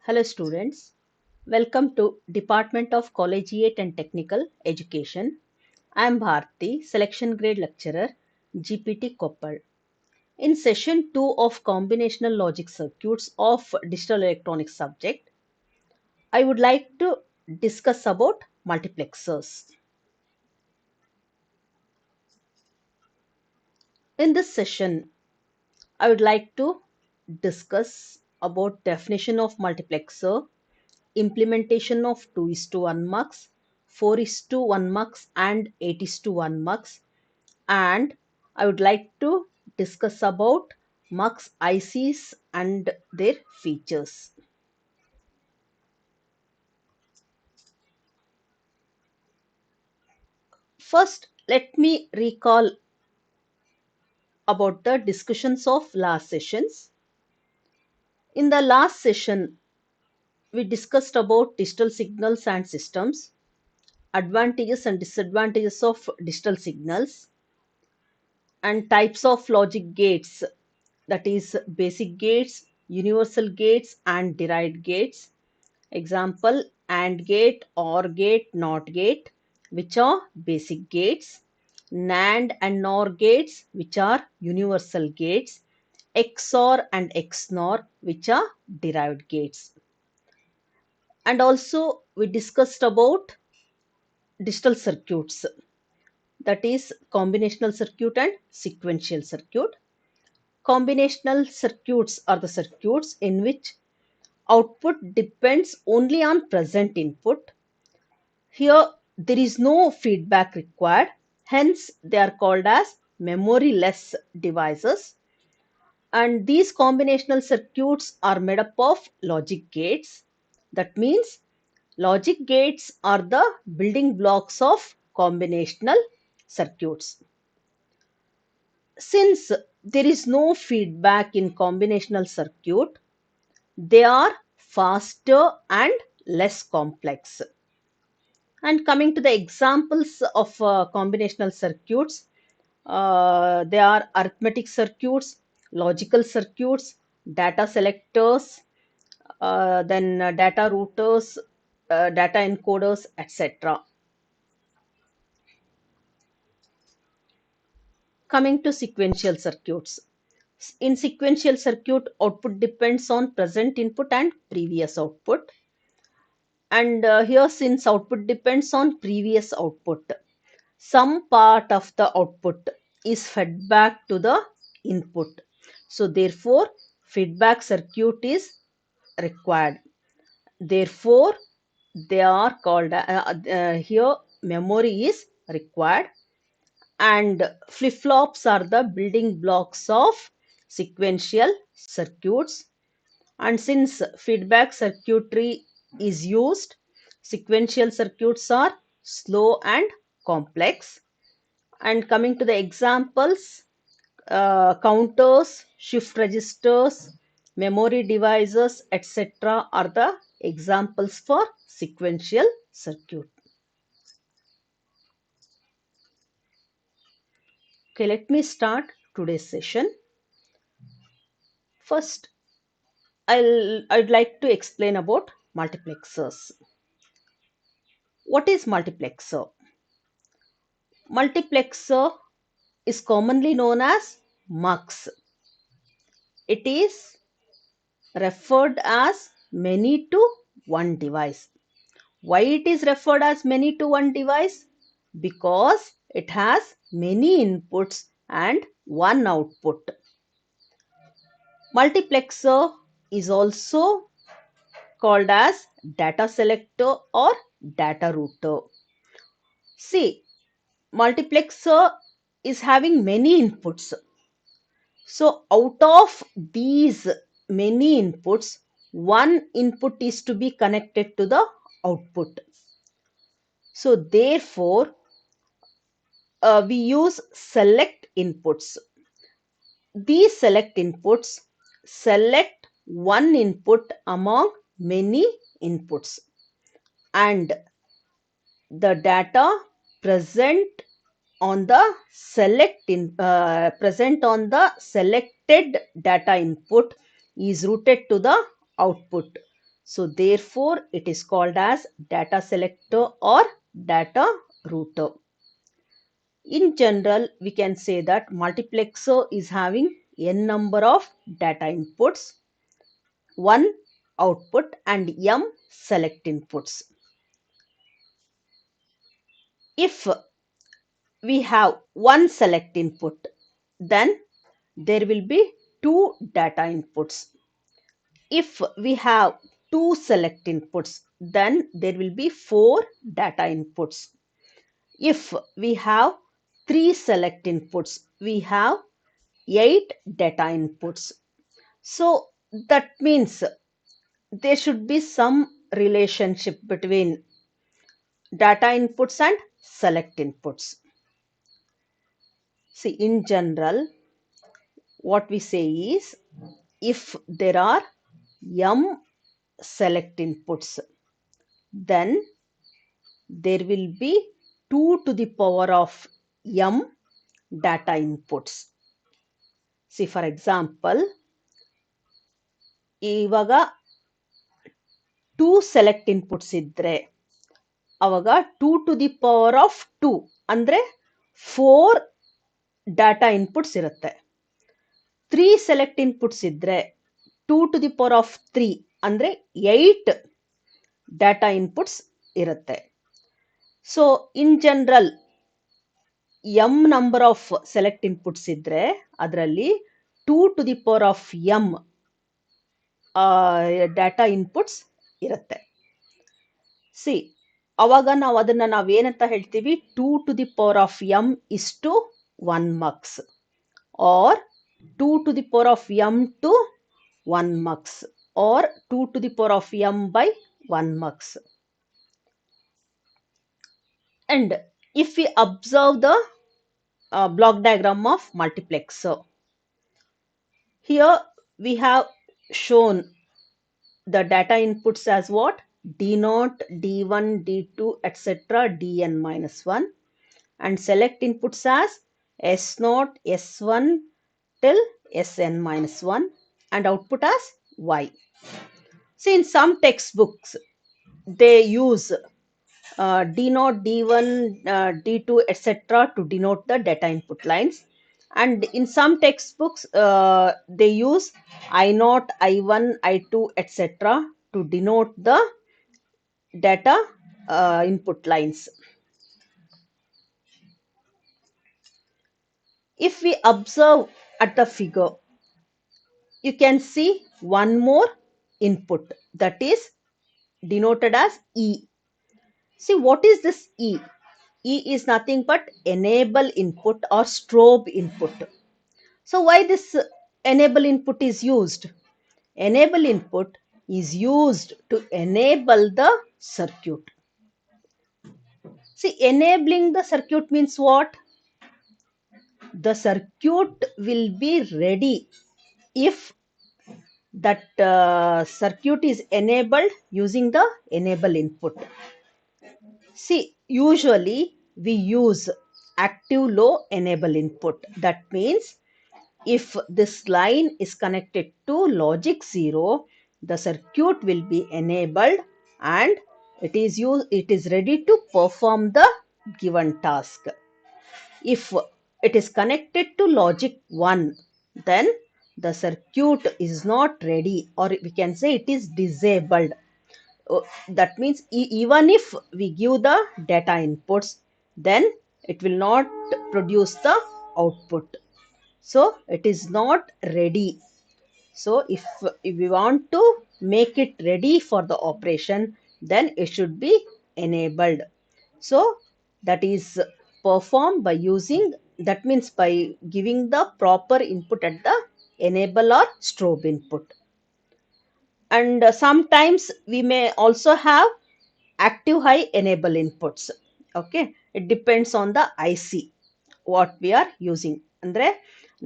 Hello students, welcome to Department of Collegiate and Technical Education. I am Bharti, Selection Grade Lecturer, GPT Koppal. In session 2 of Combinational Logic Circuits of Digital Electronics subject, I would like to discuss about multiplexers. In this session, I would like to discuss about definition of multiplexer, implementation of 2 is to 1 mux, 4 is to 1 mux and 8 is to 1 mux, and I would like to discuss about mux ICs and their features. First, let me recall about the discussions of last sessions. In the last session, we discussed about digital signals and systems, advantages and disadvantages of digital signals, and types of logic gates, that is basic gates, universal gates and derived gates. Example, AND gate, OR gate, NOT gate, which are basic gates. NAND and NOR gates, which are universal gates. XOR and XNOR, which are derived gates. And also we discussed about digital circuits, that is combinational circuit and sequential circuit. Combinational circuits are the circuits in which output depends only on present input. Here there is no feedback required, hence they are called as memory-less devices. And these combinational circuits are made up of logic gates. That means logic gates are the building blocks of combinational circuits. Since there is no feedback in combinational circuit, they are faster and less complex. And coming to the examples of combinational circuits, they are arithmetic circuits, logical circuits, data selectors, then data routers, data encoders, etc. Coming to sequential circuits. In sequential circuit, output depends on present input and previous output. And here, since output depends on previous output, some part of the output is fed back to the input. So therefore, feedback circuit is required. Therefore, they are called here memory is required, and flip-flops are the building blocks of sequential circuits. And since feedback circuitry is used, sequential circuits are slow and complex. And coming to the examples, counters, shift registers, memory devices, etc. are the examples for sequential circuit. Okay, let me start today's session. First, I'd like to explain about multiplexers. What is multiplexer? Multiplexer is commonly known as MUX. It is referred as many to one device. Why it is referred as many to one device? Because it has many inputs and one output. Multiplexer is also called as data selector or data router. See, multiplexer is having many inputs. So out of these many inputs, one input is to be connected to the output. So therefore, we use select inputs. These select inputs select one input among many inputs, and the data present on the present on the selected data input is routed to the output. So therefore it is called as data selector or data router. In general, we can say that multiplexer is having n number of data inputs, 1 output and m select inputs. If we have one select input, then there will be 2 data inputs. If we have 2 select inputs, then there will be 4 data inputs. If we have 3 select inputs, we have 8 data inputs. So that means there should be some relationship between data inputs and select inputs. See, in general, what we say is, if there are m select inputs, then there will be 2 to the power of m data inputs. See, for example, ಇವಾಗ 2 select inputs ಇದ್ರೆ ಅವಾಗ 2 to the power of 2 ಅಂದ್ರೆ 4 data inputs ಇರುತ್ತೆ. 3 select inputs ಇದ್ರೆ 2 to the power of 3 ಅಂದ್ರೆ 8 data inputs ಇರುತ್ತೆ. So in general, m number of select inputs ಇದ್ರೆ ಅದರಲ್ಲಿ 2 to the power of m data inputs ಇರುತ್ತೆ. ಸಿ, ಅವಾಗ ನಾವು ಅದನ್ನ ನಾವೇನಂತ ಹೇಳ್ತೀವಿ, 2 to the power of m is to 1 mux or 2 to the power of m to 1 mux or 2 to the power of m by 1 mux. And if we observe the block diagram of multiplexer, here we have shown the data inputs as what? D0, D1, D2, etc. Dn minus 1, and select inputs as S0, S1 till Sn minus 1, and output as Y. See, in some textbooks, they use D0, D1, D2, etc. to denote the data input lines. And in some textbooks, they use I0, I1, I2, etc. to denote the data input lines. If we observe at the figure, you can see one more input that is denoted as E. See, what is this E? E is nothing but enable input or strobe input. So why this enable input is used? Enable input is used to enable the circuit. See, enabling the circuit means what? The circuit will be ready if that circuit is enabled using the enable input. See, usually we use active low enable input. That means if this line is connected to logic 0, the circuit will be enabled and it is ready to perform the given task. If it is connected to logic 1, then the circuit is not ready, or we can say it is disabled. That means even if we give the data inputs, then it will not produce the output. So it is not ready. So if we want to make it ready for the operation, then it should be enabled. So that is performed by using, that means by giving the proper input at the enable or strobe input. And sometimes we may also have active high enable inputs. Okay, it depends on the IC what we are using. ಅಂದ್ರೆ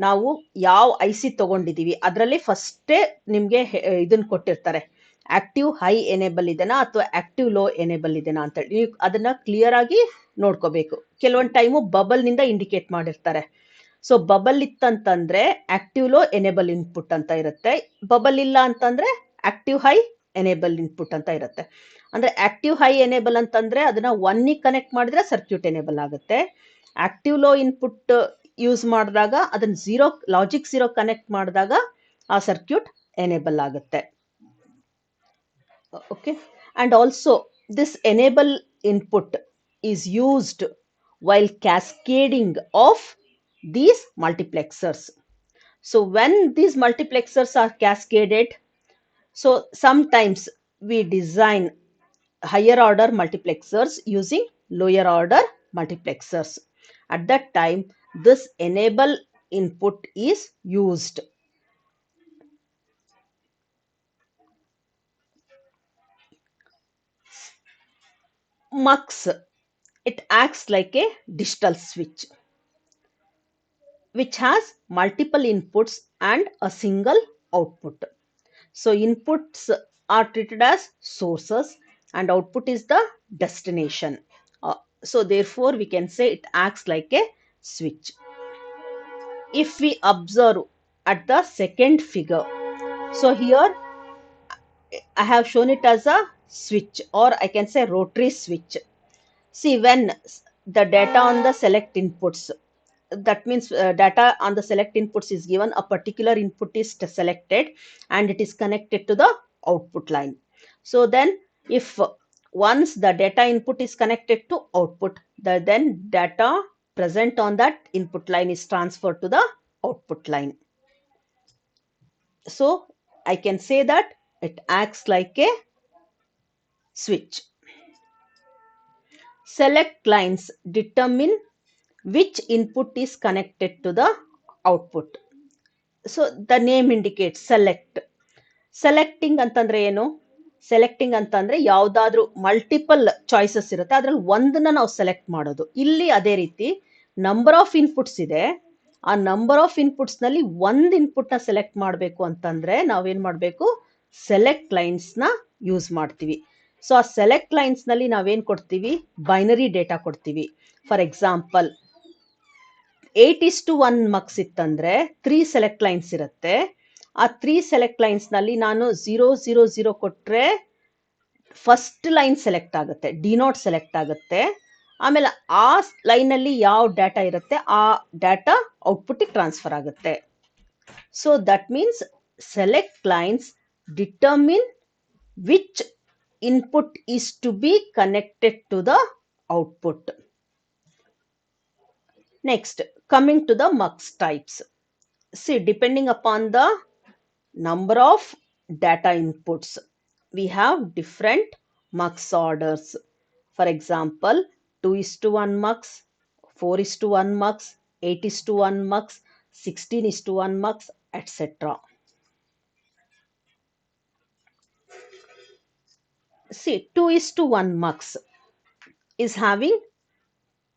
ನಾವು ಯಾವ IC ತಗೊಂಡಿದೀವಿ ಅದರಲ್ಲಿ ಫಸ್ಟೇ ನಿಮ್ಗೆ ಇದನ್ನ ಕೊಟ್ಟಿರ್ತಾರೆ, active high enable ಇದೆನಾ ಅಥವಾ ಆಕ್ಟಿವ್ ಲೋ ಎನೇಬಲ್ ಇದೆನಾ ಅಂತ ಹೇಳಿ. ನೀವು ಅದನ್ನ ಕ್ಲಿಯರ್ ಆಗಿ ನೋಡ್ಕೋಬೇಕು. ಕೆಲವೊಂದು ಟೈಮು ಬಬಲ್ ನಿಂದ ಇಂಡಿಕೇಟ್ ಮಾಡಿರ್ತಾರೆ. ಸೊ ಬಬಲ್ ಇತ್ತಂತಂದ್ರೆ ಆಕ್ಟಿವ್ ಲೋ ಎನೇಬಲ್ ಇನ್ಪುಟ್ ಅಂತ ಇರುತ್ತೆ, ಬಬಲ್ ಇಲ್ಲ ಅಂತಂದ್ರೆ ಆಕ್ಟಿವ್ ಹೈ ಎನೇಬಲ್ ಇನ್ಪುಟ್ ಅಂತ ಇರುತ್ತೆ. ಅಂದ್ರೆ ಆಕ್ಟಿವ್ ಹೈ ಎನೇಬಲ್ ಅಂತಂದ್ರೆ ಅದನ್ನ 1 ಕನೆಕ್ಟ್ ಮಾಡಿದ್ರೆ ಸರ್ಕ್ಯೂಟ್ ಎನೇಬಲ್ ಆಗುತ್ತೆ. ಆಕ್ಟಿವ್ ಲೋ ಇನ್ಪುಟ್ ಯೂಸ್ ಮಾಡಿದಾಗ ಅದನ್ನ ಲಾಜಿಕ್ 0 ಕನೆಕ್ಟ್ ಮಾಡಿದಾಗ ಆ ಸರ್ಕ್ಯೂಟ್ ಎನೇಬಲ್ ಆಗುತ್ತೆ. Okay, and also this enable input is used while cascading of these multiplexers. So when these multiplexers are cascaded, so sometimes we design higher order multiplexers using lower order multiplexers. At that time, this enable input is used. Mux, it acts like a digital switch which has multiple inputs and a single output. So inputs are treated as sources and output is the destination. So therefore we can say it acts like a switch. If we observe at the second figure, so here I have shown it as a switch, or I can say rotary switch. See, when the data on the select inputs, that means data on the select inputs is given, a particular input is selected and it is connected to the output line. So then if once the data input is connected to output, then data present on that input line is transferred to the output line. So I can say that it acts like a switch. Select lines determine which input is connected to the output. So the name indicates select. Selecting ಅಂತಂದ್ರೆ ಏನು? Selecting ಅಂತಂದ್ರೆ ಯಾವ್ದಾದ್ರು multiple choices ಇರುತ್ತೆ, ಅದ್ರಲ್ಲಿ ಒಂದನ್ನ ನಾವು select ಮಾಡೋದು. ಇಲ್ಲಿ ಅದೇ ರೀತಿ ನಂಬರ್ ಆಫ್ ಇನ್ಪುಟ್ಸ್ ಇದೆ, ಆ ನಂಬರ್ ಆಫ್ ಇನ್ಪುಟ್ಸ್ ನಲ್ಲಿ ಒಂದ್ ಇನ್ಪುಟ್ ನ ಸೆಲೆಕ್ಟ್ ಮಾಡಬೇಕು ಅಂತಂದ್ರೆ ನಾವೇನ್ ಮಾಡ್ಬೇಕು? ಸೆಲೆಕ್ಟ್ ಲೈನ್ಸ್ ನ ಯೂಸ್ ಮಾಡ್ತೀವಿ. ಸೊ ಆ ಸೆಲೆಕ್ಟ್ ಲೈನ್ಸ್ ನಲ್ಲಿ ನಾವೇನ್ ಕೊಡ್ತೀವಿ? ಬೈನರಿ ಡೇಟಾ ಕೊಡ್ತೀವಿ. ಫಾರ್ ಎಕ್ಸಾಂಪಲ್ 8:1 ಮಕ್ಸ್ ಇತ್ತಂದ್ರೆ 3 ಸೆಲೆಕ್ಟ್ ಲೈನ್ಸ್ ಇರುತ್ತೆ. ಆ 3 ಸೆಲೆಕ್ಟ್ ಲೈನ್ಸ್ ನಲ್ಲಿ ನಾನು 000 ಕೊಟ್ರೆ ಫಸ್ಟ್ ಲೈನ್ ಸೆಲೆಕ್ಟ್ ಆಗುತ್ತೆ, ಡಿನೋಟ್ ಸೆಲೆಕ್ಟ್ ಆಗುತ್ತೆ. ಆಮೇಲೆ ಆ ಲೈನ್ ಅಲ್ಲಿ ಯಾವ ಡಾಟಾ ಇರುತ್ತೆ ಆ ಡಾಟಾ ಔಟ್ಪುಟ್ ಟ್ರಾನ್ಸ್ಫರ್ ಆಗುತ್ತೆ. So that means select lines determine which input is to be connected to the output. Next, coming to the mux types. See, depending upon the number of data inputs, we have different mux orders. For example, 2:1 mux, 4:1 mux, 8:1 mux, 16:1 mux, etc. See, 2:1 mux is having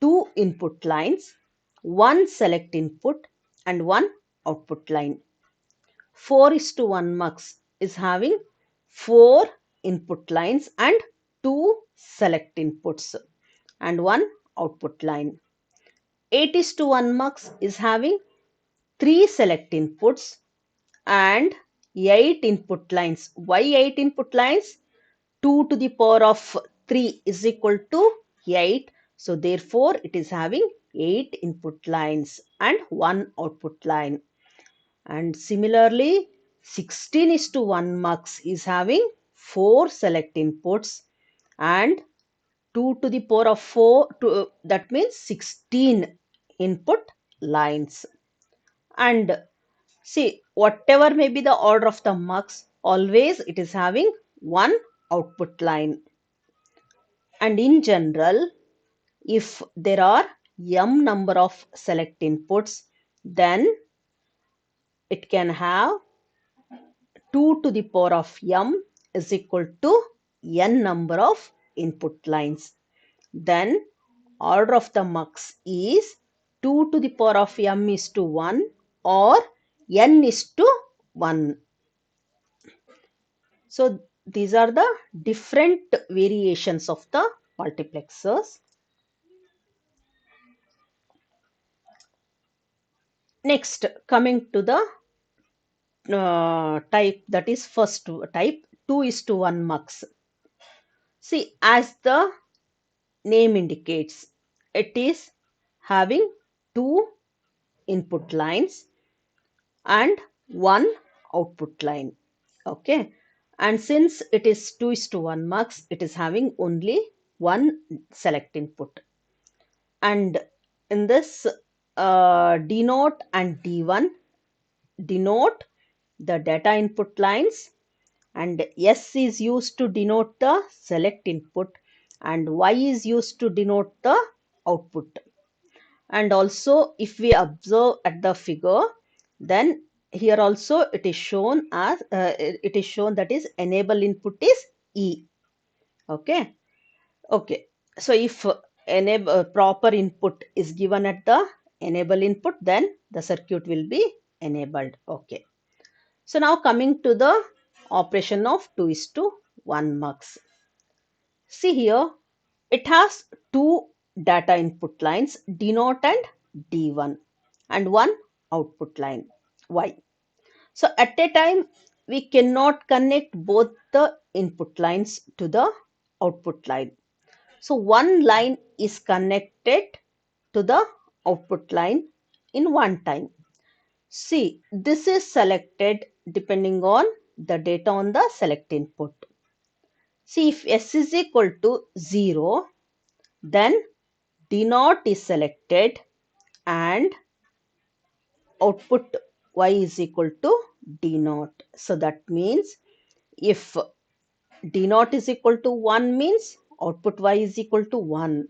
two input lines, one select input and one output line. 4:1 mux is having 4 input lines and 2 select inputs and one output line. 8:1 mux is having 3 select inputs and 8 input lines. Why 8 input lines? 2 to the power of 3 is equal to 8. So therefore it is having 8 input lines and 1 output line. And similarly 16:1 mux is having 4 select inputs and 2 to the power of 4, that means 16 input lines. And see, whatever may be the order of the mux, always it is having one output line. And in general, if there are m number of select inputs, then it can have 2 to the power of m is equal to n number of input lines. Then order of the mux is 2 to the power of m is to 1 or n is to 1. So these are the different variations of the multiplexers. Next, coming to the type, that is first type, 2:1 mux. See, as the name indicates, it is having two input lines and one output line. Okay. And since it is 2:1 mux, it is having only one select input. And in this denote and D1 denote the data input lines, and S is used to denote the select input, and Y is used to denote the output. And also, if we observe at the figure, then here also it is shown as it is shown that is enable input is E. Okay. Okay. So if enable proper input is given at the enable input, then the circuit will be enabled. Okay. So now coming to the operation of 2:1 mux. See here, it has two data input lines, D0 and D1, and one output line, Y. So at a time, we cannot connect both the input lines to the output line. So one line is connected to the output line in one time. See, this is selected depending on the data on the select input. See, if S is equal to 0, then D0 is selected and output Y is equal to D0. So that means if D0 is equal to 1 means output Y is equal to 1.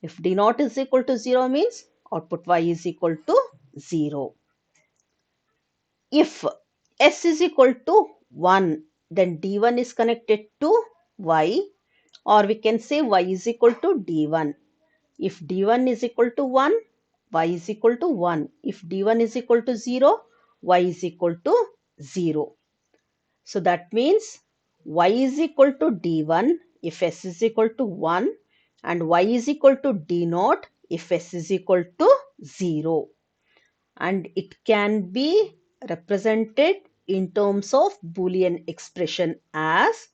If D0 is equal to 0 means output Y is equal to 0. If S is equal to 1, then D1 is connected to Y, or we can say Y is equal to D1. If D1 is equal to 1, Y is equal to 1. If D1 is equal to 0, Y is equal to 0. So that means Y is equal to D1 if S is equal to 1, and Y is equal to D0 if S is equal to 0. And it can be represented in terms of Boolean expression as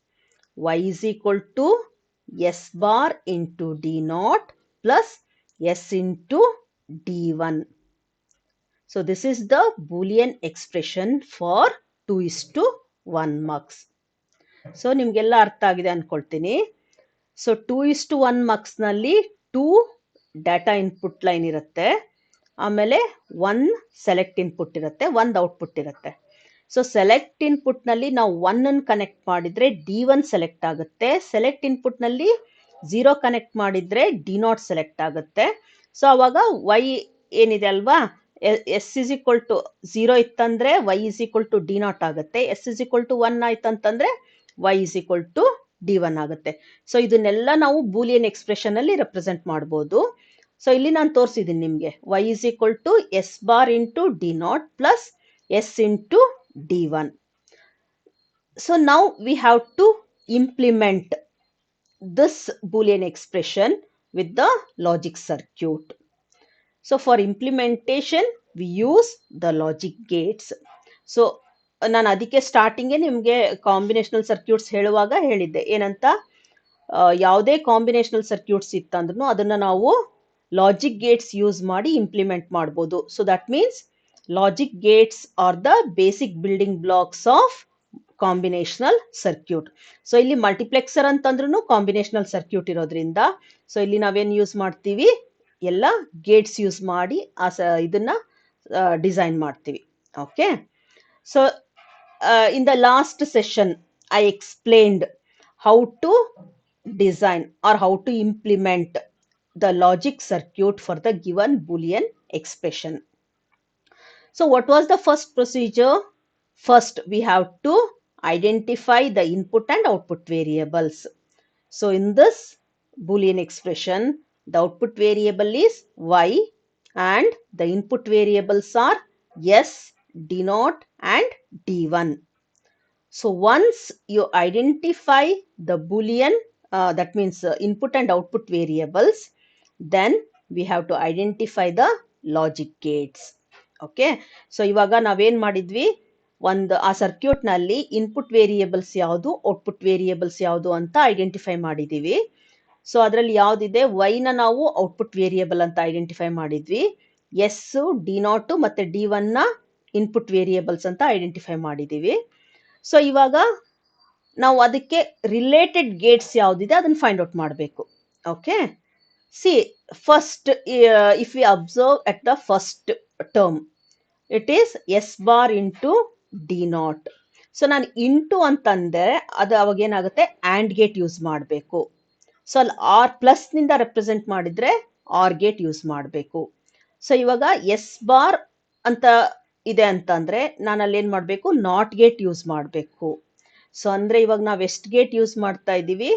Y is equal to S bar into D0 plus S into D1. So this is the Boolean expression for 2:1 mux. So ನಿಮ್ಗೆಲ್ಲ ಅರ್ಥ ಆಗಿದೆ ಅನ್ಕೊಳ್ತೀನಿ. So 2:1 marks ನಲ್ಲಿ 2 data input line ಇರುತ್ತೆ, ಆಮೇಲೆ 1 select input ಇರುತ್ತೆ, 1 output ಇರುತ್ತೆ. So select input ನಲ್ಲಿ ನಾವು 1 ಅನ್ನು ಕನೆಕ್ಟ್ ಮಾಡಿದ್ರೆ D1 ಸೆಲೆಕ್ಟ್ ಆಗುತ್ತೆ. ಸೆಲೆಕ್ಟ್ ಇನ್ಪುಟ್ ನಲ್ಲಿ 0 ಕನೆಕ್ಟ್ ಮಾಡಿದ್ರೆ D0 ಸೆಲೆಕ್ಟ್ ಆಗುತ್ತೆ. ಸೊ ಅವಾಗ Y ಏನಿದೆ ಅಲ್ವಾ, ಎಸ್ ಇಸ್ ಈಕ್ವಲ್ ಟು 0 ಇತ್ತಂದ್ರೆ Y is equal to D0 ಆಗುತ್ತೆ. ಎಸ್ ಇಸ್ ಈಕ್ವಲ್ ಟು 1 ಆಯ್ತಂತಂದ್ರೆ Y is equal to D1 ಆಗುತ್ತೆ. ಸೊ ಇದನ್ನೆಲ್ಲ ನಾವು ಬೂಲಿಯನ್ ಎಕ್ಸ್ಪ್ರೆಷನ್ ಅಲ್ಲಿ ರೆಪ್ರೆಸೆಂಟ್ ಮಾಡಬಹುದು. ಸೊ ಇಲ್ಲಿ ನಾನು ತೋರಿಸಿದ್ದೀನಿ ನಿಮಗೆ Y is equal to S bar into D0 plus S into D1. So now we have to implement this Boolean expression with the logic circuit. So for implementation, we use the logic gates. So ನಾನು ಅದಕ್ಕೆ ಸ್ಟಾರ್ಟಿಂಗೇ ನಿಮಗೆ combinational circuits ಹೇಳುವಾಗ ಹೇಳಿದ್ದೆ ಏನಂತ, ಯಾವುದೇ combinational circuits ಇತ್ತಂದ್ರೂ ಅದನ್ನ ನಾವು logic Gates use ಮಾಡಿ ಇಂಪ್ಲಿಮೆಂಟ್ ಮಾಡ್ಬೋದು. So that means logic Gates are the basic building blocks of combinational circuit. So ಇಲ್ಲಿ ಮಲ್ಟಿಪ್ಲೆಕ್ಸರ್ ಅಂತಂದ್ರೂ ಕಾಂಬಿನೇಷನಲ್ ಸರ್ಕ್ಯೂಟ್ ಇರೋದ್ರಿಂದ ಸೊ ಇಲ್ಲಿ ನಾವೇನ್ ಯೂಸ್ ಮಾಡ್ತೀವಿ, ಎಲ್ಲ ಗೇಟ್ಸ್ ಯೂಸ್ ಮಾಡಿ ಇದನ್ನ ಡಿಸೈನ್ ಮಾಡ್ತೀವಿ. Okay. So in the last session I explained how to design or how to implement the logic circuit for the given Boolean expression. So what was the first procedure? First we have to identify the input and output variables. So in this Boolean expression, the output variable is Y and the input variables are S, D0 and D1. So once you identify the Boolean, that means input and output variables, then we have to identify the logic gates. Okay. So ಇವಾಗ ನಾವೇನ್ ಮಾಡಿದ್ವಿ, ಒಂದು ಆ circuit ನಲ್ಲಿ input variables ಯಾವುದು, output variables ಯಾವುದು ಅಂತ identify ಮಾಡಿದೀವಿ. ಸೊ ಅದರಲ್ಲಿ ಯಾವ್ದಿದೆ, y ನ ನಾವು ಔಟ್ಪುಟ್ ವೇರಿಯೇಬಲ್ ಅಂತ ಐಡೆಂಟಿಫೈ ಮಾಡಿದ್ವಿ. ಎಸ್, ಡಿ ನಾಟ್ ಮತ್ತೆ D1 ನ ಇನ್ಪುಟ್ ವೇರಿಯೇಬಲ್ಸ್ ಅಂತ ಐಡೆಂಟಿಫೈ ಮಾಡಿದೀವಿ. ಸೊ ಇವಾಗ ನಾವು ಅದಕ್ಕೆ ರಿಲೇಟೆಡ್ ಗೇಟ್ಸ್ ಯಾವ್ದಿದೆ ಅದನ್ನ ಫೈಂಡ್ ಔಟ್ ಮಾಡಬೇಕು. Okay, see first if we observe at the first term, it is S bar into D naught. So ನಾನು ಇಂಟು ಅಂತಂದ್ರೆ ಅದು ಅವಾಗ ಏನಾಗುತ್ತೆ, ಆಂಡ್ ಗೇಟ್ ಯೂಸ್ ಮಾಡಬೇಕು. ಸೊ ಅಲ್ಲಿ ಆರ್ ಪ್ಲಸ್ ನಿಂದ ರೆಪ್ರೆಸೆಂಟ್ ಮಾಡಿದ್ರೆ ಆರ್ ಗೇಟ್ ಯೂಸ್ ಮಾಡಬೇಕು. ಸೊ ಇವಾಗ ಎಸ್ ಬಾರ್ ಅಂತ ಇದೆ ಅಂತಂದ್ರೆ ನಾನು ಅಲ್ಲಿ ಏನ್ ಮಾಡಬೇಕು, ನಾಟ್ ಗೇಟ್ ಯೂಸ್ ಮಾಡಬೇಕು. ಸೊ ಅಂದ್ರೆ ಇವಾಗ ನಾವು ಎಷ್ಟು ಗೇಟ್ ಯೂಸ್ ಮಾಡ್ತಾ ಇದ್ದೀವಿ,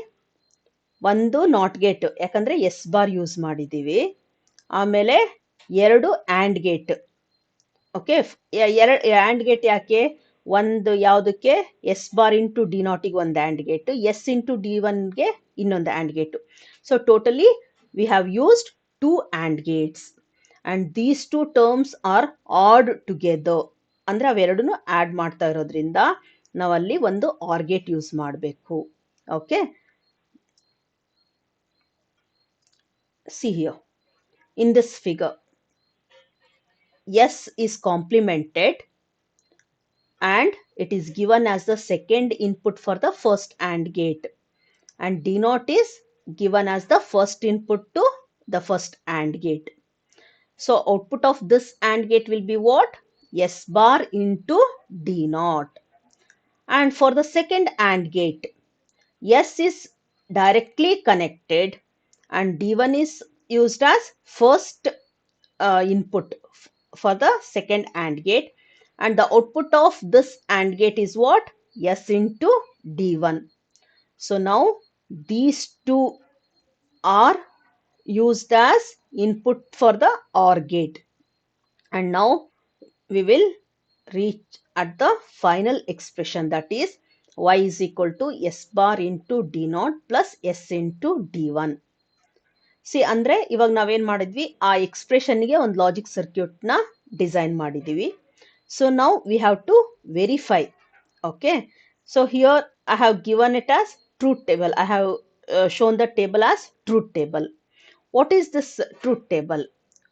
ಒಂದು ನಾಟ್ ಗೇಟ್, ಯಾಕಂದ್ರೆ ಎಸ್ ಬಾರ್ ಯೂಸ್ ಮಾಡಿದ್ದೀವಿ. ಆಮೇಲೆ ಎರಡು ಆಂಡ್ ಗೇಟ್. ಓಕೆ, ಎರಡು ಆಂಡ್ ಗೇಟ್ ಯಾಕೆ, ಒಂದು ಯಾವುದಕ್ಕೆ, ಎಸ್ ಬಾರ್ ಇಂಟು ಡಿ ನಾಟಿಗೆ ಒಂದು ಆಂಡ್ ಗೇಟ್, ಎಸ್ ಇಂಟು D1ಗೆ ಇನ್ನೊಂದು and gate. So totally we have used 2 and Gates and these 2 terms are hard together. ಅಂದ್ರೆ ಅವೆರಡನ್ನು ಆಡ್ ಮಾಡ್ತಾ ಇರೋದ್ರಿಂದ ನಾವಲ್ಲಿ ಒಂದು ಆರ್ ಗೇಟ್ ಯೂಸ್ ಮಾಡಬೇಕು. Okay, see here in this figure, S is complemented and it is given as the second input for the first AND gate, and D naught is given as the first input to the first AND gate. So output of this AND gate will be what, S bar into D naught. And for the second AND gate, S is directly connected and D1 is used as first input for the second AND gate, and the output of this AND gate is what, S into D1. So now these two are used as input for the OR gate, and now we will reach at the final expression, that is y is equal to S bar into D naught plus S into D1. See ಅಂದ್ರೆ ಇವಾಗ ನಾವೇನ್ ಮಾಡಿದ್ವಿ, ಆ ಎಕ್ಸ್ಪ್ರೆಷನ್ಗೆ ಒಂದು logic circuit ನ design ಮಾಡಿದೀವಿ. So now we have to verify. Okay, so here I have given it as truth table. I have shown the table as truth table. What is this truth table?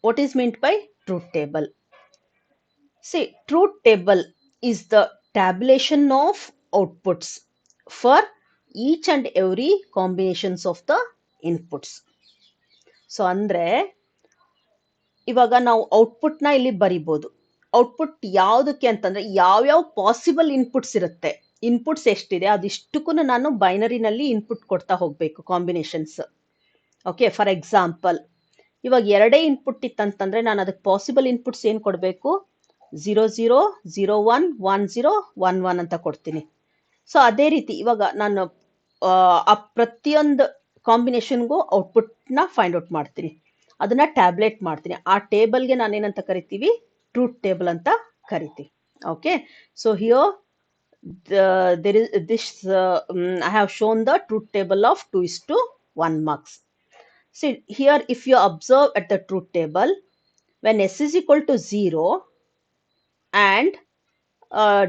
What is meant by truth table? See, truth table is the tabulation of outputs for each and every combinations of the inputs. So ಅಂದ್ರೆ ಇವಾಗ ನಾವು output ನ ಇಲ್ಲಿ ಬರಿಬಹುದು. Output ಯಾವುದಕ್ಕೆ ಅಂತಂದ್ರೆ ಯಾವ್ಯಾವ possible inputs ಇರುತ್ತೆ, inputs ಎಷ್ಟಿದೆ ಅದಿಷ್ಟಕ್ಕೂ ನಾನು ಬೈನರಿನಲ್ಲಿ ಇನ್ಪುಟ್ ಕೊಡ್ತಾ ಹೋಗ್ಬೇಕು, ಕಾಂಬಿನೇಷನ್ಸ್. ಓಕೆ, ಫಾರ್ ಎಕ್ಸಾಂಪಲ್ ಇವಾಗ ಎರಡೇ ಇನ್ಪುಟ್ ಇತ್ತಂತಂದ್ರೆ ನಾನು ಅದಕ್ಕೆ ಪಾಸಿಬಲ್ ಇನ್ಪುಟ್ಸ್ ಏನ್ ಕೊಡಬೇಕು, 0 0 0 1 1 0 1 1 ಅಂತ ಕೊಡ್ತೀನಿ. ಸೊ ಅದೇ ರೀತಿ ಇವಾಗ ನಾನು ಆ ಪ್ರತಿಯೊಂದು ಕಾಂಬಿನೇಷನ್ಗೂ ಔಟ್ಪುಟ್ ನ ಫೈಂಡ್ ಔಟ್ ಮಾಡ್ತೀನಿ, ಅದನ್ನ ಟ್ಯಾಬ್ಲೆಟ್ ಮಾಡ್ತೀನಿ. ಆ ಟೇಬಲ್ಗೆ ನಾನೇನಂತ ಕರಿತೀವಿ, ಟ್ರೂತ್ ಟೇಬಲ್ ಅಂತ ಕರಿತೀವಿ. Okay, so here there is this I have shown the truth table of 2:1 marks. See here, if you observe at the truth table, when S is equal to 0 and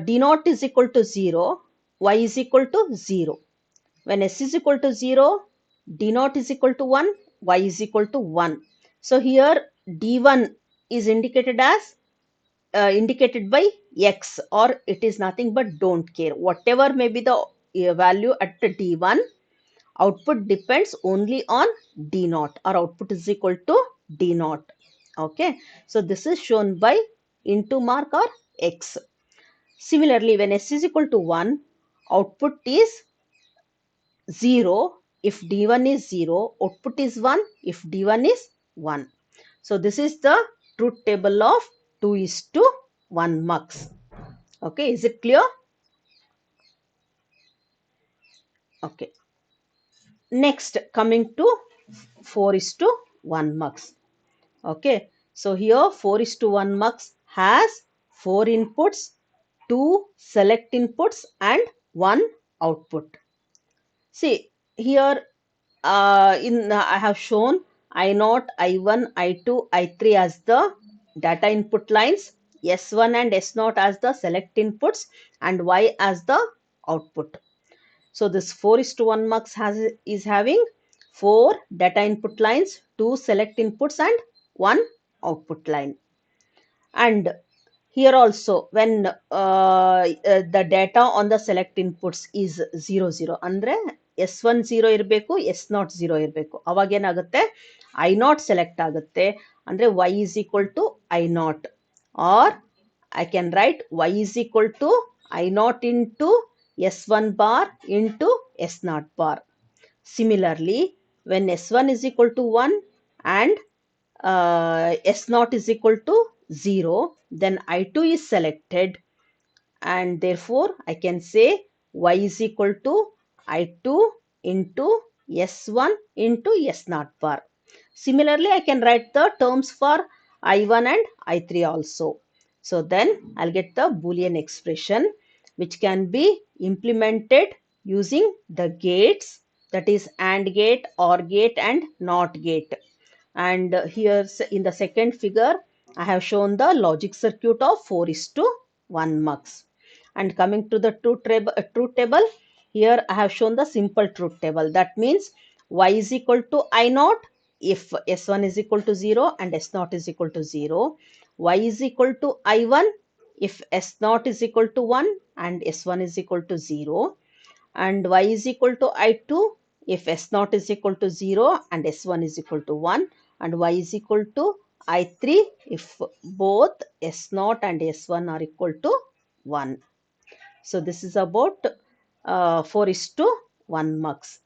D naught is equal to 0, Y is equal to 0. When S is equal to 0, D naught is equal to 1, Y is equal to 1. So here D1 is indicated as indicated by X, or it is nothing but don't care. Whatever may be the value at the D1, output depends only on D naught, or output is equal to D naught. Okay, so this is shown by into mark or X. Similarly, when S is equal to 1, output is 0. If D1 is 0, output is 1 if D1 is 1. So this is the truth table of 2:1 mux. Okay, is it clear? Okay. Next, coming to 4:1 mux. Okay, so here 4:1 mux has 4 inputs, 2 select inputs and 1 output. See here, I have shown I0, I1, I2, I3 as the data input lines, S1 and S0 as the select inputs and Y as the output. So this 4 is to 1 mux is having 4 data input lines, 2 select inputs and 1 output line. And here also when the data on the select inputs is 0 0 ಅಂದ್ರೆ S1 0 ಇರಬೇಕು, S0 0 ಇರಬೇಕು. ಅವಾಗ ಏನಾಗುತ್ತೆ, I0 select ಆಗುತ್ತೆ. ಅಂದ್ರೆ Y is equal to I0, or I can write Y is equal to I0 into S1 bar into S0 bar. Similarly, when S1 is equal to 1 and S0 is equal to 0, then I2 is selected, and therefore I can say Y is equal to I2 into S1 into S0 bar. Similarly, I can write the terms for I1 and I3 also. So then I'll get the Boolean expression which can be implemented using the gates, that is AND gate, OR gate and NOT gate. And here in the second figure, I have shown the logic circuit of 4 is to 1 mux. And coming to the truth table, here I have shown the simple truth table. That means Y is equal to I0 if S1 is equal to 0 and S0 is equal to 0. Y is equal to I1 if S0 is equal to 1 and S1 is equal to 0. And Y is equal to I2 if S0 is equal to 0 and S1 is equal to 1, and Y is equal to I3 if both S0 and S1 are equal to 1. So this is about 4 is to 1 mux.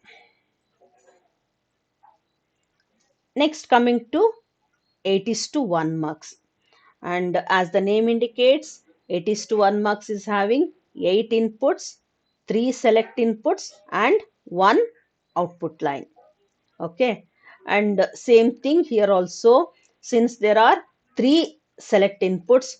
Next, coming to 8 is to 1 mux. And as the name indicates, 8 is to 1 mux is having 8 inputs, 3 select inputs and 1 output line. Okay, and same thing here also, since there are 3 select inputs,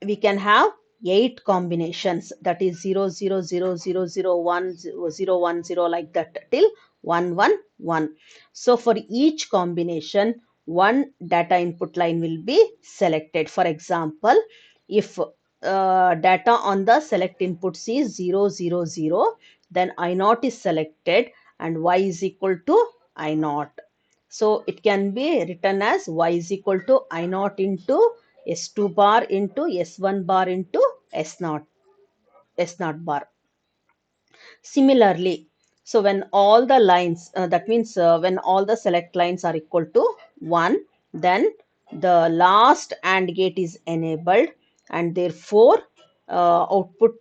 we can have 8 combinations, that is 0 0 0 0 0 1 0 0 1 0 like that till 1 1 1. So for each combination, one data input line will be selected. For example, if data on the select inputs is 0 0 0, then I0 is selected and Y is equal to I0. So it can be written as Y is equal to I0 into S2 bar into S1 bar into S0 bar. Similarly, so when all the lines, that means when all the select lines are equal to 1, then the last AND gate is enabled, and therefore output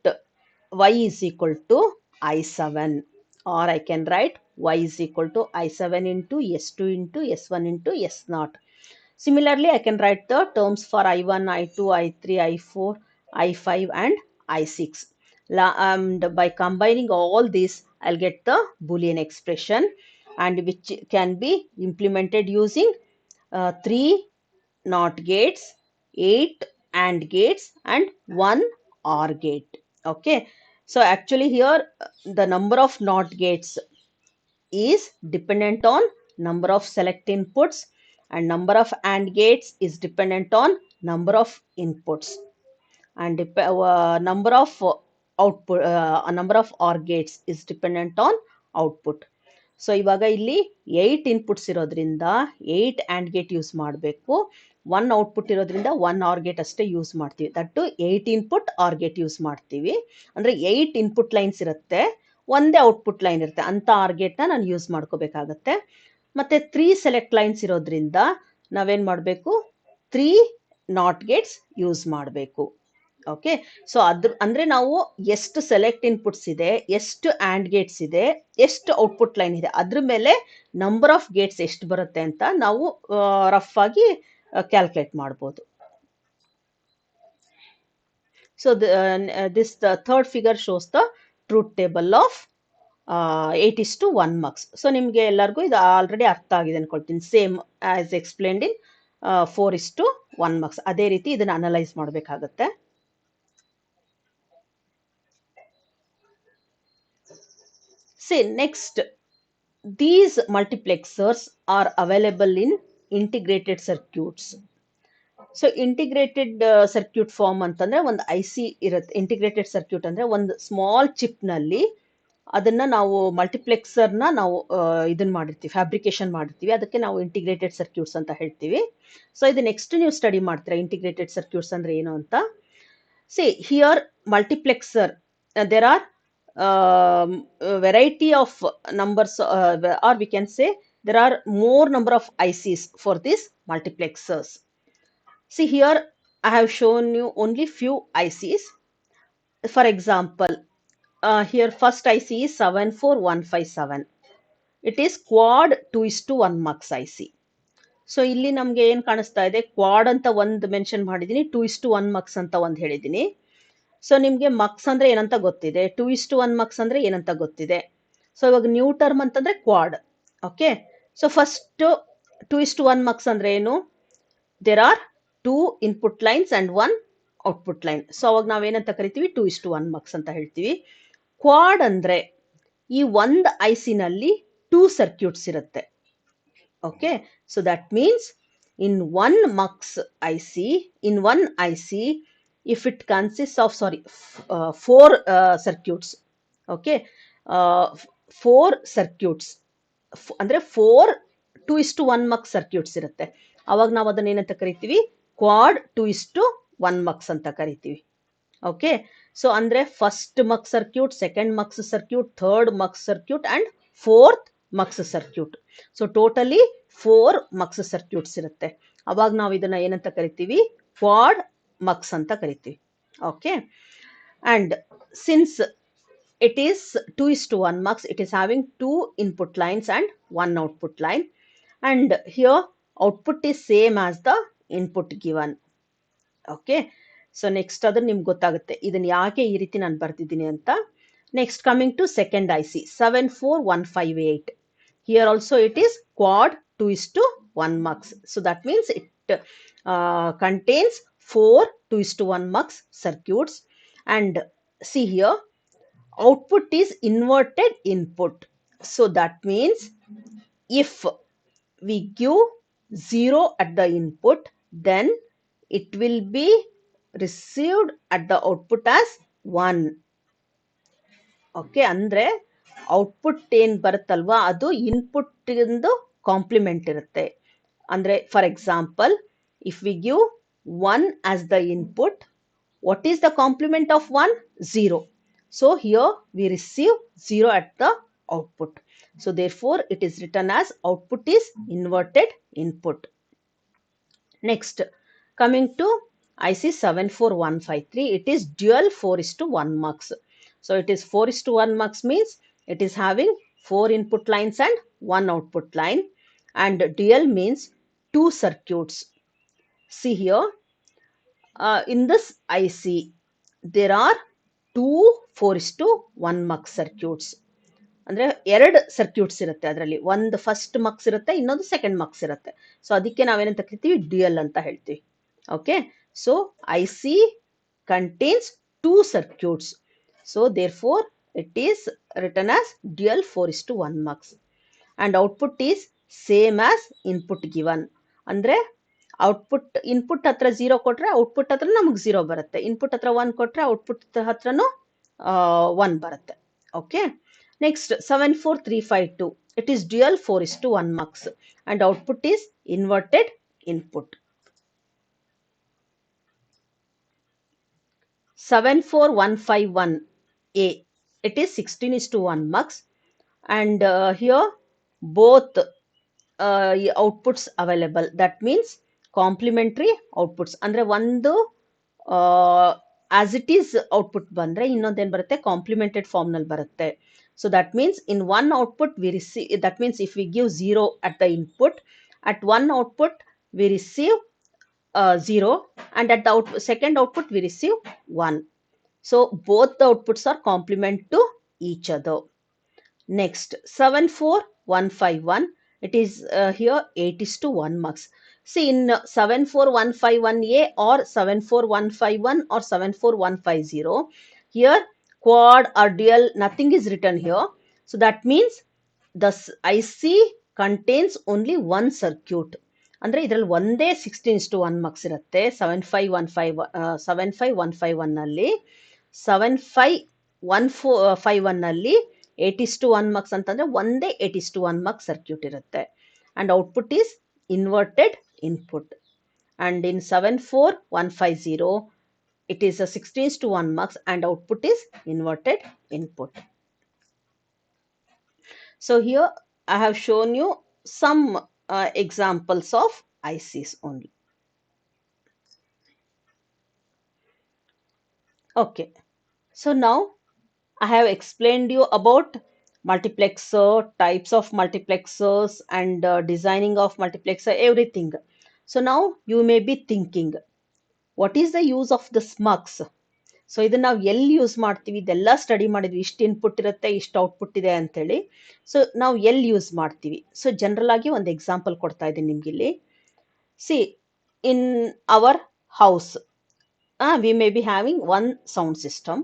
Y is equal to I7, or I can write Y is equal to I7 into S2 into S1 into S0. Similarly, I can write the terms for I1, I2, I3, I4, I5 and I6. And by combining all these, I'll get the Boolean expression, and which can be implemented using 3 NOT gates, 8 AND gates and 1 OR gate. Okay. So actually here the number of NOT gates is dependent on number of select inputs, and number of AND gates is dependent on number of inputs, and number of output number of OR gates is dependent on output. So ಇವಾಗ ಇಲ್ಲಿ 8 inputs ಇರೋದ್ರಿಂದ 8 and gate use ಮಾಡಬೇಕು, 1 output ಇರೋದ್ರಿಂದ 1 R gate ಅಷ್ಟೇ use ಮಾಡ್ತೀವಿ. That 8 input R gate use ಮಾಡ್ತೀವಿ. ಅಂದರೆ 8 input lines ಇರುತ್ತೆ, ಒಂದೇ ಔಟ್ಪುಟ್ ಲೈನ್ ಇರುತ್ತೆ, ಅಂತ ಆರ್ ಗೇಟ್ನ ನಾನು ಯೂಸ್ ಮಾಡ್ಕೋಬೇಕಾಗತ್ತೆ. ಮತ್ತು 3 ಸೆಲೆಕ್ಟ್ ಲೈನ್ಸ್ ಇರೋದ್ರಿಂದ ನಾವೇನು ಮಾಡಬೇಕು, 3 ನಾಟ್ ಗೇಟ್ಸ್ ಯೂಸ್ ಮಾಡಬೇಕು. ಓಕೆ, ಸೊ ಅಂದ್ರೆ ನಾವು ಎಷ್ಟು ಸೆಲೆಕ್ಟ್ ಇನ್ಪುಟ್ಸ್ ಇದೆ, ಎಷ್ಟು ಆ್ಯಂಡ್ ಗೇಟ್ಸ್ ಇದೆ, ಎಷ್ಟು ಔಟ್ಪುಟ್ ಲೈನ್ ಇದೆ, ಅದ್ರ ಮೇಲೆ ನಂಬರ್ ಆಫ್ ಗೇಟ್ಸ್ ಎಷ್ಟು ಬರುತ್ತೆ ಅಂತ ನಾವು ರಫ್ ಆಗಿ ಕ್ಯಾಲ್ಕುಲೇಟ್ ಮಾಡ್ಬೋದು. So this third figure shows the truth table of 8 is to 1 mux. So ನಿಮಗೆ ಎಲ್ಲರಿಗೂ ಇದು ಆಲ್ರೆಡಿ ಅರ್ಥ ಆಗಿದೆ ಅನ್ಕೊಳ್ತೀನಿ. Same as explained in 4 is to 1 mux. ಅದೇ ರೀತಿ ಇದನ್ನ ಅನಲೈಸ್ ಮಾಡಬೇಕಾಗತ್ತೆ. See, next, these multiplexers are available in integrated circuits. So integrated circuit form ಅಂತಂದ್ರೆ ಒಂದು IC ಇರುತ್ತೆ. ಇಂಟಿಗ್ರೇಟೆಡ್ ಸರ್ಕ್ಯೂಟ್ ಅಂದ್ರೆ ಒಂದು ಸ್ಮಾಲ್ ಚಿಪ್ ನಲ್ಲಿ ಅದನ್ನ ನಾವು ಮಲ್ಟಿಪ್ಲೆಕ್ಸರ್ನ ನಾವು ಇದನ್ನ ಮಾಡಿರ್ತೀವಿ, ಫ್ಯಾಬ್ರಿಕೇಶನ್ ಮಾಡಿರ್ತೀವಿ. ಅದಕ್ಕೆ ನಾವು ಇಂಟಿಗ್ರೇಟೆಡ್ ಸರ್ಕ್ಯೂಟ್ಸ್ ಅಂತ ಹೇಳ್ತೀವಿ. ಸೊ ಇದು ನೆಕ್ಸ್ಟ್ ನೀವು ಸ್ಟಡಿ ಮಾಡ್ತೀರಾ ಇಂಟಿಗ್ರೇಟೆಡ್ ಸರ್ಕ್ಯೂಟ್ಸ್ ಅಂದ್ರೆ ಏನು ಅಂತ. See here multiplexer, there are variety of numbers, or we can say there are more number of ICs for these multiplexers. See here I have shown you only few ICs. For example, here first IC is 74157. It is quad 2:1 mux IC. So ಇಲ್ಲಿ ನಮ್ಗೆ ಏನ್ ಕಾಣಿಸ್ತಾ ಇದೆ, Quad ಅಂತ ಒಂದು mention ಮಾಡಿದೀನಿ, 2:1 marks ಅಂತ ಒಂದು ಹೇಳಿದೀನಿ. ಸೊ ನಿಮ್ಗೆ ಮಕ್ಸ್ ಅಂದ್ರೆ ಏನಂತ ಗೊತ್ತಿದೆ, 2:1 ಮಕ್ಸ್ ಅಂದ್ರೆ ಏನಂತ ಗೊತ್ತಿದೆ. ಸೊ ಇವಾಗ ನ್ಯೂ ಟರ್ಮ್ ಅಂತಂದ್ರೆ quad. Okay, so first 2:1 mux ಅಂದ್ರೆ ಏನು, there are 2 input lines and 1 output line. So ಅವಾಗ ನಾವೇನಂತ ಕರಿತೀವಿ, 2:1 ಮಕ್ಸ್ ಅಂತ ಹೇಳ್ತೀವಿ. ಕ್ವಾಡ್ ಅಂದ್ರೆ ಈ ಒಂದು IC ನಲ್ಲಿ 2 ಸರ್ಕ್ಯೂಟ್ಸ್ ಇರುತ್ತೆ. Okay, so that means in one mux IC, in one IC, if it consists of 4 circuits, okay, 4 circuits ಅಂದ್ರೆ 4 2:1 mux circuits ಇರುತ್ತೆ. ಅವಾಗ ನಾವು ಅದನ್ನ ಏನಂತ ಕರಿತೀವಿ, ಕ್ವಾಡ್ 2:1 mux ಅಂತ ಕರಿತೀವಿ. ಓಕೆ, ಸೊ ಅಂದ್ರೆ first mux circuit, second mux circuit, third mux circuit and fourth mux circuit. So totally 4 mux circuits ಇರುತ್ತೆ. ಅವಾಗ ನಾವು ಇದನ್ನ ಏನಂತ ಕರಿತೀವಿ, ಕ್ವಾಡ್ ಮಕ್ಸ್ ಅಂತ ಕರಿತೀವಿ. Okay, and since it is 2:1 mux, it is having 2 input lines and 1 output line, and here output is same as the input given. Okay, so next ಅದನ್ನ ನಿಮ್ಗೆ ಗೊತ್ತಾಗುತ್ತೆ ಇದನ್ನ ಯಾಕೆ ಈ ರೀತಿ ನಾನು ಬರ್ತಿದ್ದೀನಿ ಅಂತ. Next coming to second IC 74158. Here also it is quad 2:1 mux. So that means it contains 4 2:1 mux circuits, and see here output is inverted input. So that means if we give 0 at the input, then it will be received at the output as 1. Okay, ಅಂದ್ರೆ output ಏನ್ ಬರುತ್ತಲ್ವಾ ಅದು input ಇಂದು compliment ಇರುತ್ತೆ. ಅಂದ್ರೆ for example, if we give 1 as the input, what is the complement of 1? 0. So here we receive 0 at the output. So therefore it is written as output is inverted input. Next, coming to IC 74153, it is dual 4:1 mux. So it is 4:1 mux means it is having 4 input lines and 1 output line, and dual means 2 circuits. See here, in this IC there are 2 4:1 mux circuits. ಅಂದ್ರೆ 2 circuits ಇರುತ್ತೆ, ಅದರಲ್ಲಿ ಒಂದು first marks ಇರುತ್ತೆ, ಇನ್ನೊಂದು second marks ಇರುತ್ತೆ. So ಅದಕ್ಕೆ ನಾವೇನಂತ ಕರಿತೀವಿ, ಡ್ಯುಯಲ್ ಅಂತ ಹೇಳ್ತೀವಿ. Okay, so IC contains 2 circuits. So therefore it is written as dual 4:1 mux, and output is same as input given. ಅಂದ್ರೆ ಔಟ್ಪುಟ್ ಇನ್ಪುಟ್ ಹತ್ರ 0 ಕೊಟ್ರೆ ಔಟ್ಪುಟ್ ಹತ್ರ ನಮಗೆ 0 ಬರುತ್ತೆ, ಇನ್ಪುಟ್ ಹತ್ರ 1 ಕೊಟ್ರೆ ಔಟ್ಪುಟ್ ಹತ್ರನೂ 1 ಬರುತ್ತೆ. Okay, next 74352, it is dual 4:1 mux and output is inverted input. 74151A, it is 16:1 mux, and here both outputs available. That means complementary outputs. ಅಂದ್ರೆ ಒಂದು ಆಸ್ ಇಟ್ ಈಸ್ ಔಟ್ಪುಟ್ ಬಂದ್ರೆ ಇನ್ನೊಂದೇನ್ ಬರುತ್ತೆ, ಕಾಂಪ್ಲಿಮೆಂಟೆಡ್ ಫಾರ್ಮ್ ನಲ್ಲಿ ಬರುತ್ತೆ. So that means in one output V receive, that means if we give 0 at the input, at one output we receive 0, and at the second output we receive 1. So both the outputs are complement to each other. Next, 74151, it is here 8:1 mux. See, in 74151A or 74151 or 74150, here quad or dual, nothing is written here. So that means the IC contains only one circuit. ಅಂದರೆ ಇದರಲ್ಲಿ ಒಂದೇ 16:1 marks ಇರುತ್ತೆ. 7515 7551ನಲ್ಲಿ 8:1 marks ಅಂತಂದರೆ ಒಂದೇ 8:1 marks circuit ಇರುತ್ತೆ. And output is inverted input. And in 74150, it is a 16:1 marks and output is inverted input. So here I have shown you some examples of ICs only. Okay, so now I have explained you about multiplexer, types of multiplexers, and designing of multiplexer, everything. So now you may be thinking, what is the use of this mux? So ಇದನ್ನ ನಾವು ಎಲ್ಲಿ use ಮಾಡ್ತೀವಿ, ಇದೆಲ್ಲ study ಮಾಡಿದ್ವಿ, ಇಷ್ಟು input ಇರುತ್ತೆ, ಇಷ್ಟು output ಇದೆ ಅಂತೇಳಿ. ಸೊ ನಾವು ಎಲ್ಲಿ ಯೂಸ್ ಮಾಡ್ತೀವಿ? ಸೊ ಜನರಲ್ ಆಗಿ ಒಂದು ಎಕ್ಸಾಂಪಲ್ ಕೊಡ್ತಾ ಇದ್ದೀನಿ ನಿಮ್ಗಿಲ್ಲಿ. See, in our house we may be having one sound system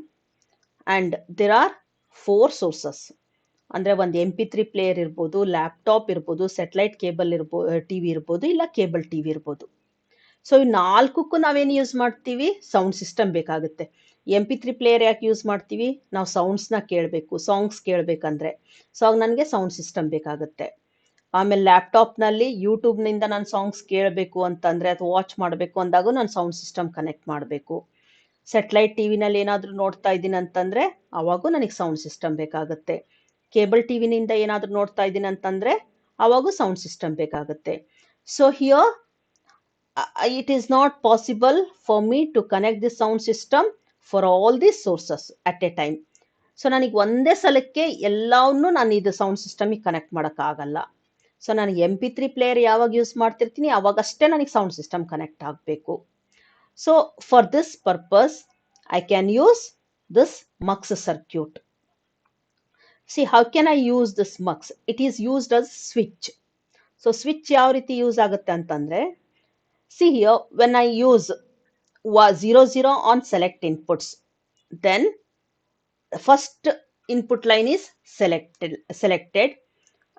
and there are 4 sources. ಅಂದರೆ ಒಂದು MP3 ಪ್ಲೇಯರ್ ಇರ್ಬೋದು, ಲ್ಯಾಪ್ಟಾಪ್ ಇರ್ಬೋದು, ಸ್ಯಾಟಲೈಟ್ ಕೇಬಲ್ ಇರ್ಬೋದು, TV ಇರ್ಬೋದು, ಇಲ್ಲ ಕೇಬಲ್ TV ಇರ್ಬೋದು. ಸೊ ಈ 4ಕ್ಕೂ ನಾವೇನು ಯೂಸ್ ಮಾಡ್ತೀವಿ? ಸೌಂಡ್ ಸಿಸ್ಟಮ್ ಬೇಕಾಗುತ್ತೆ. MP3 ಪ್ಲೇಯರ್ ಯಾಕೆ ಯೂಸ್ ಮಾಡ್ತೀವಿ? ನಾವು ಸೌಂಡ್ಸ್ನ ಕೇಳಬೇಕು, ಸಾಂಗ್ಸ್ ಕೇಳಬೇಕಂದ್ರೆ. ಸೊ ಆಗ ನನಗೆ ಸೌಂಡ್ ಸಿಸ್ಟಮ್ ಬೇಕಾಗುತ್ತೆ. ಆಮೇಲೆ ಲ್ಯಾಪ್ಟಾಪ್ನಲ್ಲಿ ಯೂಟ್ಯೂಬ್ನಿಂದ ನಾನು ಸಾಂಗ್ಸ್ ಕೇಳಬೇಕು ಅಂತಂದರೆ ಅಥವಾ ವಾಚ್ ಮಾಡಬೇಕು ಅಂದಾಗ ನಾನು ಸೌಂಡ್ ಸಿಸ್ಟಮ್ ಕನೆಕ್ಟ್ ಮಾಡಬೇಕು. ಸ್ಯಾಟಲೈಟ್ TVನಲ್ಲಿ ಏನಾದರೂ ನೋಡ್ತಾ ಇದ್ದೀನಿ ಅಂತಂದರೆ ಅವಾಗೂ ನನಗೆ ಸೌಂಡ್ ಸಿಸ್ಟಮ್ ಬೇಕಾಗುತ್ತೆ. ಕೇಬಲ್ TVನಿಂದ ಏನಾದರೂ ನೋಡ್ತಾ ಇದ್ದೀನಿ ಅಂತಂದರೆ ಅವಾಗೂ ಸೌಂಡ್ ಸಿಸ್ಟಮ್ ಬೇಕಾಗುತ್ತೆ. So here it is not possible for me to connect the sound system for all these sources at a time. ಸೊ ನನಗೆ ಒಂದೇ ಸಲಕ್ಕೆ ಎಲ್ಲವನ್ನೂ ನಾನು ಇದು ಸೌಂಡ್ ಸಿಸ್ಟಮಿಗೆ ಕನೆಕ್ಟ್ ಮಾಡೋಕ್ಕಾಗಲ್ಲ. ಸೊ ನನಗೆ MP3 ಪ್ಲೇಯರ್ ಯಾವಾಗ ಯೂಸ್ ಮಾಡ್ತಿರ್ತೀನಿ ಅವಾಗಷ್ಟೇ ನನಗೆ ಸೌಂಡ್ ಸಿಸ್ಟಮ್ ಕನೆಕ್ಟ್ ಆಗಬೇಕು. So for this purpose I can use this mux circuit. See, how can I use this mux? It is used as switch. So switch ಯಾವ ರೀತಿ use ಆಗುತ್ತೆ ಅಂತಂದರೆ, see here, when I use 00 on select inputs, then the first input line is selected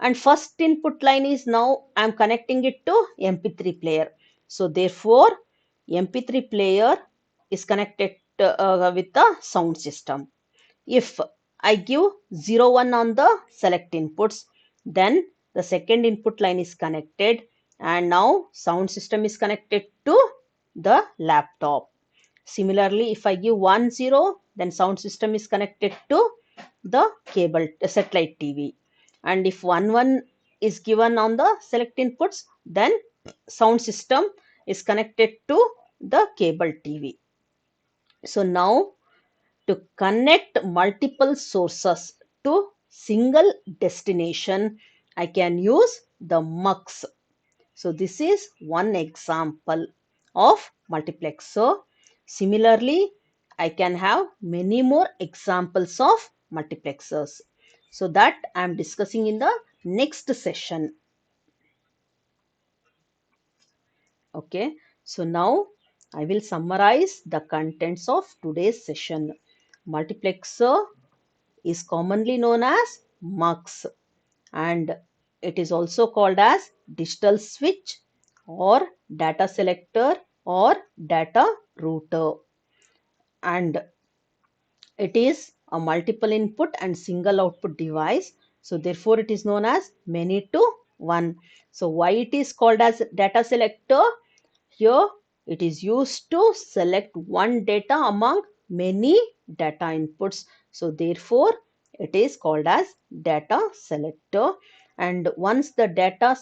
and first input line is now I am connecting it to MP3 player. So therefore MP3 player is connected with the sound system. If I give 01 on the select inputs, then the second input line is connected and now sound system is connected to the laptop. Similarly, if I give 10, then sound system is connected to the cable satellite TV. And if 11 is given on the select inputs, then sound system is connected to the cable TV. So now to connect multiple sources to single destination, I can use the mux. So this is one example of multiplexer. Similarly, I can have many more examples of multiplexers. So that I am discussing in the next session. Okay, so now I will summarize the contents of today's session. Multiplexer is commonly known as mux, and it is also called as digital switch or data selector or data router, and it is a multiple input and single output device. So therefore it is known as many to one. So why it is called as data selector? Here it is used to select one data among many data inputs. So therefore it is called as data selector. And once the data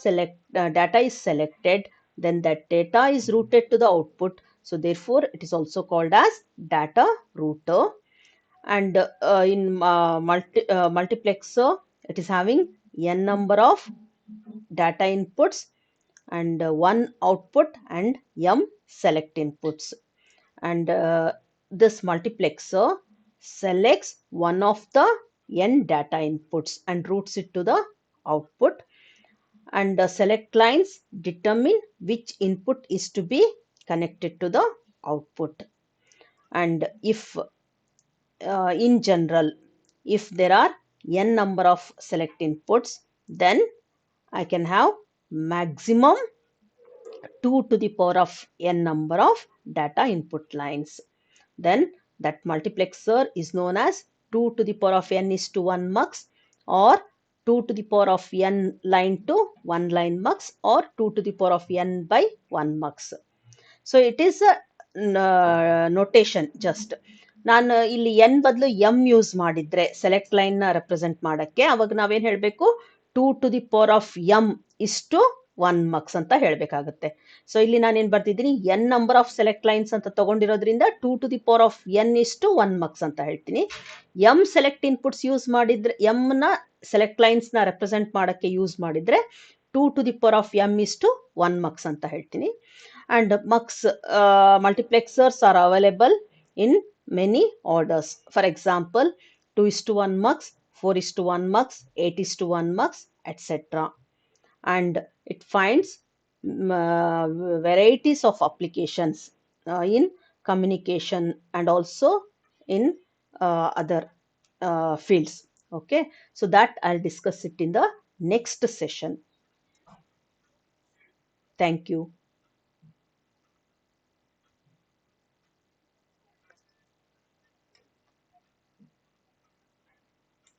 is selected, then that data is routed to the output. So therefore it is also called as data router. And in multiplexer, it is having n number of data inputs and one output and m select inputs. And this multiplexer selects one of the n data inputs and routes it to the output, and the select lines determine which input is to be connected to the output. And if in general, if there are n number of select inputs, then I can have maximum 2 to the power of n number of data input lines. Then that multiplexer is known as 2 to the power of n is to 1 mux, or 2 to the power of n line to 1 line mux, or 2 to the power of n by 1 mux. So it is notation just. ನಾನು ಇಲ್ಲಿ n ಬದಲು m use ಮಾಡಿದ್ರೆ select line ನ represent ಮಾಡಕ್ಕೆ, ಅವಾಗ ನಾವೇನ್ ಹೇಳ್ಬೇಕು, 2 to the power of M ಇಷ್ಟು 1 ಮಕ್ಸ್ ಅಂತ ಹೇಳ್ಬೇಕಾಗುತ್ತೆ. ಸೊ ಇಲ್ಲಿ ನಾನೇನ್ ಬರ್ತಿದ್ದೀನಿ, n number of select lines ಅಂತ ತಗೊಂಡಿರೋದ್ರಿಂದ 2 to the power of n ಇಷ್ಟು 1 ಮಕ್ಸ್ ಅಂತ ಹೇಳ್ತೀನಿ. ಎಂ ಸೆಲೆಕ್ಟ್ ಇನ್ಪುಟ್ಸ್ ಯೂಸ್ ಮಾಡಿದ್ರೆ, ಎಂ ನ ಸೆಲೆಕ್ಟ್ ಲೈನ್ಸ್ ನ ರೆಪ್ರೆಸೆಂಟ್ ಮಾಡಕ್ಕೆ ಯೂಸ್ ಮಾಡಿದ್ರೆ 2 to the power of M ಇಷ್ಟು 1 ಮಕ್ಸ್ ಅಂತ ಹೇಳ್ತೀನಿ. And mux multiplexers are available in many orders. For example, 2 is to 1 mux, 4 is to 1 mux, 8 is to 1 mux, etc. And it finds varieties of applications in communication and also in other fields. Okay, so that I'll discuss it in the next session. Thank you.